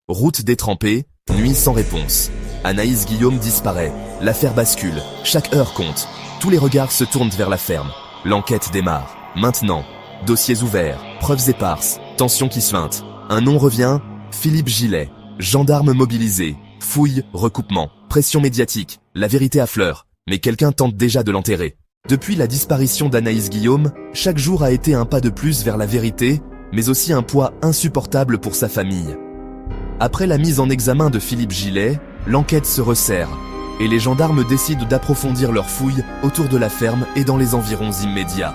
Route détrempée, nuit sans réponse. Anaïs Guillaume disparaît. L'affaire bascule. Chaque heure compte. Tous les regards se tournent vers la ferme. L'enquête démarre. Maintenant. Dossiers ouverts, preuves éparses, tensions qui suintent. Un nom revient, Philippe Gillet. Gendarme mobilisé. Fouille, recoupement, pression médiatique. La vérité affleure. Mais quelqu'un tente déjà de l'enterrer. Depuis la disparition d'Anaïs Guillaume, chaque jour a été un pas de plus vers la vérité, mais aussi un poids insupportable pour sa famille. Après la mise en examen de Philippe Gillet, l'enquête se resserre, et les gendarmes décident d'approfondir leurs fouilles autour de la ferme et dans les environs immédiats.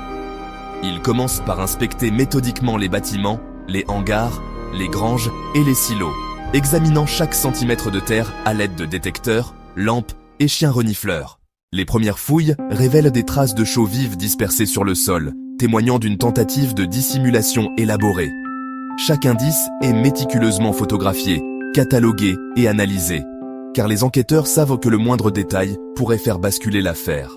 Ils commencent par inspecter méthodiquement les bâtiments, les hangars, les granges et les silos, examinant chaque centimètre de terre à l'aide de détecteurs, lampes et chiens renifleurs. Les premières fouilles révèlent des traces de chaux vives dispersées sur le sol, témoignant d'une tentative de dissimulation élaborée. Chaque indice est méticuleusement photographié, catalogué et analysé, car les enquêteurs savent que le moindre détail pourrait faire basculer l'affaire.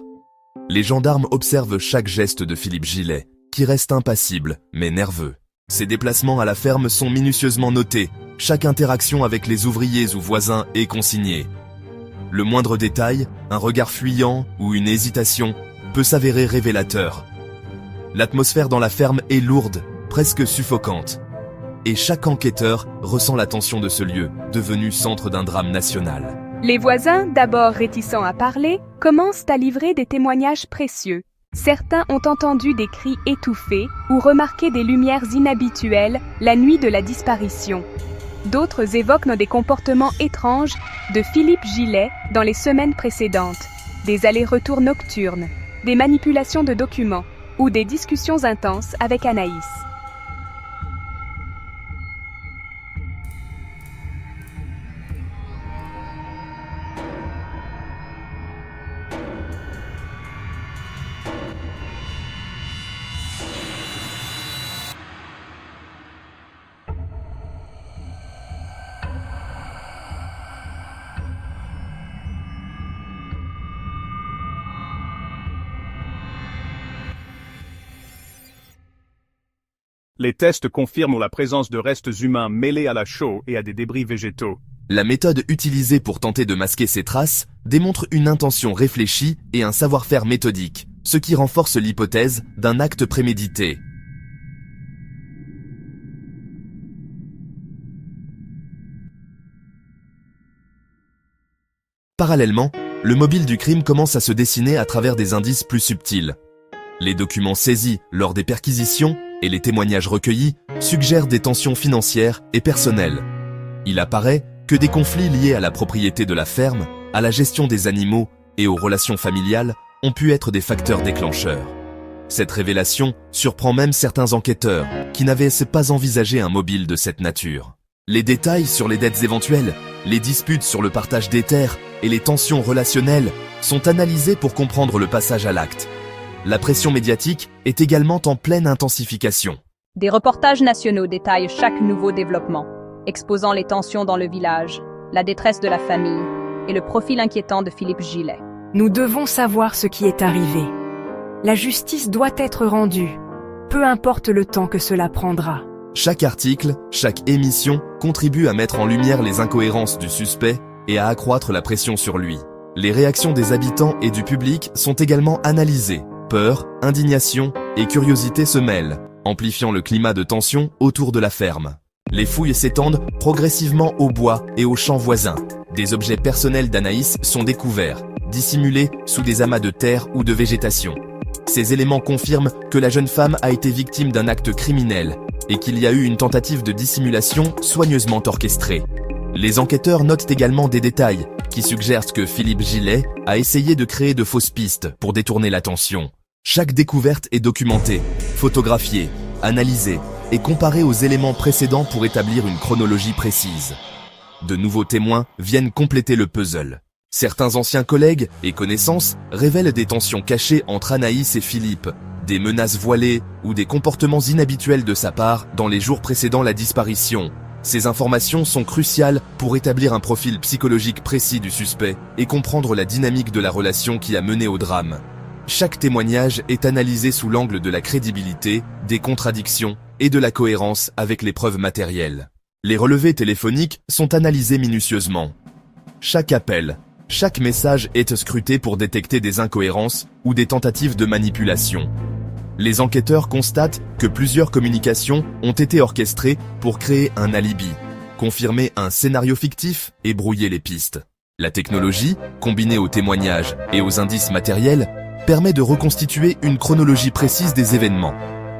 Les gendarmes observent chaque geste de Philippe Gillet, qui reste impassible, mais nerveux. Ses déplacements à la ferme sont minutieusement notés, chaque interaction avec les ouvriers ou voisins est consignée. Le moindre détail, un regard fuyant ou une hésitation, peut s'avérer révélateur. L'atmosphère dans la ferme est lourde, presque suffocante. Et chaque enquêteur ressent la tension de ce lieu, devenu centre d'un drame national. Les voisins, d'abord réticents à parler, commencent à livrer des témoignages précieux. Certains ont entendu des cris étouffés ou remarqué des lumières inhabituelles la nuit de la disparition. D'autres évoquent des comportements étranges de Philippe Gillet dans les semaines précédentes, des allers-retours nocturnes, des manipulations de documents ou des discussions intenses avec Anaïs. Les tests confirment la présence de restes humains mêlés à la chaux et à des débris végétaux. La méthode utilisée pour tenter de masquer ces traces démontre une intention réfléchie et un savoir-faire méthodique, ce qui renforce l'hypothèse d'un acte prémédité. Parallèlement, le mobile du crime commence à se dessiner à travers des indices plus subtils. Les documents saisis lors des perquisitions et les témoignages recueillis suggèrent des tensions financières et personnelles. Il apparaît que des conflits liés à la propriété de la ferme, à la gestion des animaux et aux relations familiales ont pu être des facteurs déclencheurs. Cette révélation surprend même certains enquêteurs qui n'avaient pas envisagé un mobile de cette nature. Les détails sur les dettes éventuelles, les disputes sur le partage des terres et les tensions relationnelles sont analysés pour comprendre le passage à l'acte. La pression médiatique est également en pleine intensification. Des reportages nationaux détaillent chaque nouveau développement, exposant les tensions dans le village, la détresse de la famille et le profil inquiétant de Philippe Gillet. Nous devons savoir ce qui est arrivé. La justice doit être rendue, peu importe le temps que cela prendra. Chaque article, chaque émission contribue à mettre en lumière les incohérences du suspect et à accroître la pression sur lui. Les réactions des habitants et du public sont également analysées. Peur, indignation et curiosité se mêlent, amplifiant le climat de tension autour de la ferme. Les fouilles s'étendent progressivement au bois et aux champs voisins. Des objets personnels d'Anaïs sont découverts, dissimulés sous des amas de terre ou de végétation. Ces éléments confirment que la jeune femme a été victime d'un acte criminel et qu'il y a eu une tentative de dissimulation soigneusement orchestrée. Les enquêteurs notent également des détails qui suggèrent que Philippe Gillet a essayé de créer de fausses pistes pour détourner l'attention. Chaque découverte est documentée, photographiée, analysée et comparée aux éléments précédents pour établir une chronologie précise. De nouveaux témoins viennent compléter le puzzle. Certains anciens collègues et connaissances révèlent des tensions cachées entre Anaïs et Philippe, des menaces voilées ou des comportements inhabituels de sa part dans les jours précédant la disparition. Ces informations sont cruciales pour établir un profil psychologique précis du suspect et comprendre la dynamique de la relation qui a mené au drame. Chaque témoignage est analysé sous l'angle de la crédibilité, des contradictions et de la cohérence avec les preuves matérielles. Les relevés téléphoniques sont analysés minutieusement. Chaque appel, chaque message est scruté pour détecter des incohérences ou des tentatives de manipulation. Les enquêteurs constatent que plusieurs communications ont été orchestrées pour créer un alibi, confirmer un scénario fictif et brouiller les pistes. La technologie, combinée aux témoignages et aux indices matériels, permet de reconstituer une chronologie précise des événements.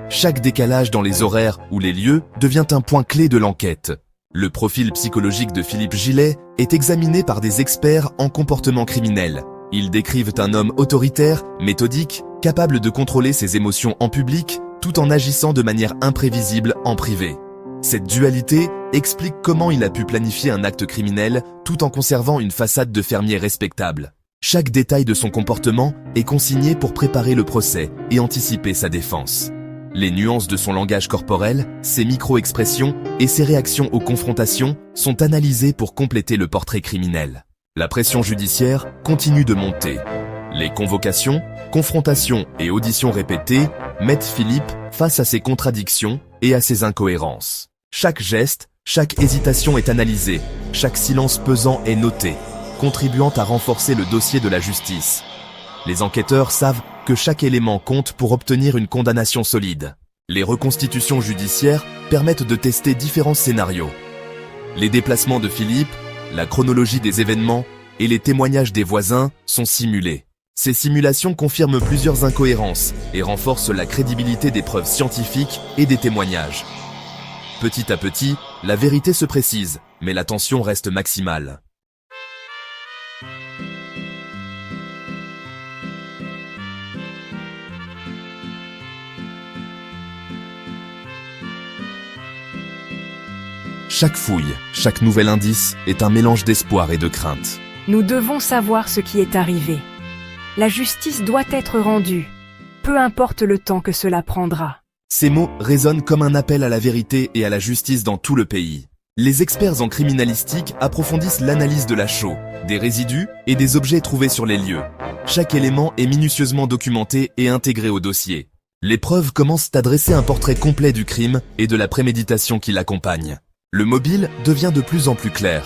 Chaque décalage dans les horaires ou les lieux devient un point clé de l'enquête. Le profil psychologique de Philippe Gillet est examiné par des experts en comportement criminel. Ils décrivent un homme autoritaire, méthodique, capable de contrôler ses émotions en public, tout en agissant de manière imprévisible en privé. Cette dualité explique comment il a pu planifier un acte criminel tout en conservant une façade de fermier respectable. Chaque détail de son comportement est consigné pour préparer le procès et anticiper sa défense. Les nuances de son langage corporel, ses micro-expressions et ses réactions aux confrontations sont analysées pour compléter le portrait criminel. La pression judiciaire continue de monter. Les convocations, confrontations et auditions répétées mettent Philippe face à ses contradictions et à ses incohérences. Chaque geste, chaque hésitation est analysée, chaque silence pesant est noté, contribuant à renforcer le dossier de la justice. Les enquêteurs savent que chaque élément compte pour obtenir une condamnation solide. Les reconstitutions judiciaires permettent de tester différents scénarios. Les déplacements de Philippe, la chronologie des événements et les témoignages des voisins sont simulés. Ces simulations confirment plusieurs incohérences et renforcent la crédibilité des preuves scientifiques et des témoignages. Petit à petit, la vérité se précise, mais la tension reste maximale. Chaque fouille, chaque nouvel indice est un mélange d'espoir et de crainte. Nous devons savoir ce qui est arrivé. La justice doit être rendue, peu importe le temps que cela prendra. Ces mots résonnent comme un appel à la vérité et à la justice dans tout le pays. Les experts en criminalistique approfondissent l'analyse de la chaux, des résidus et des objets trouvés sur les lieux. Chaque élément est minutieusement documenté et intégré au dossier. Les preuves commencent à dresser un portrait complet du crime et de la préméditation qui l'accompagne. Le mobile devient de plus en plus clair.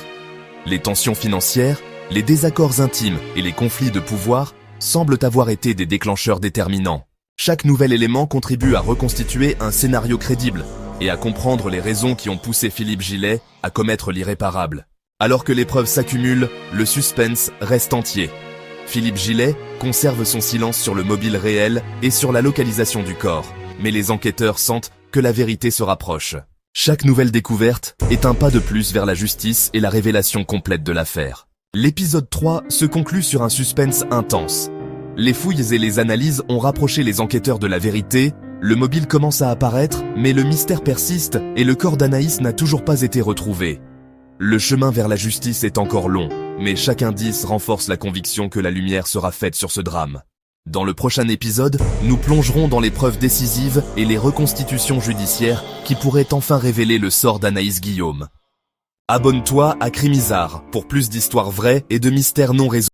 Les tensions financières, les désaccords intimes et les conflits de pouvoir semblent avoir été des déclencheurs déterminants. Chaque nouvel élément contribue à reconstituer un scénario crédible et à comprendre les raisons qui ont poussé Philippe Gillet à commettre l'irréparable. Alors que les preuves s'accumulent, le suspense reste entier. Philippe Gillet conserve son silence sur le mobile réel et sur la localisation du corps, mais les enquêteurs sentent que la vérité se rapproche. Chaque nouvelle découverte est un pas de plus vers la justice et la révélation complète de l'affaire. L'épisode 3 se conclut sur un suspense intense. Les fouilles et les analyses ont rapproché les enquêteurs de la vérité, le mobile commence à apparaître, mais le mystère persiste et le corps d'Anaïs n'a toujours pas été retrouvé. Le chemin vers la justice est encore long, mais chaque indice renforce la conviction que la lumière sera faite sur ce drame. Dans le prochain épisode, nous plongerons dans les preuves décisives et les reconstitutions judiciaires qui pourraient enfin révéler le sort d'Anaïs Guillaume. Abonne-toi à Crimisard pour plus d'histoires vraies et de mystères non résolus.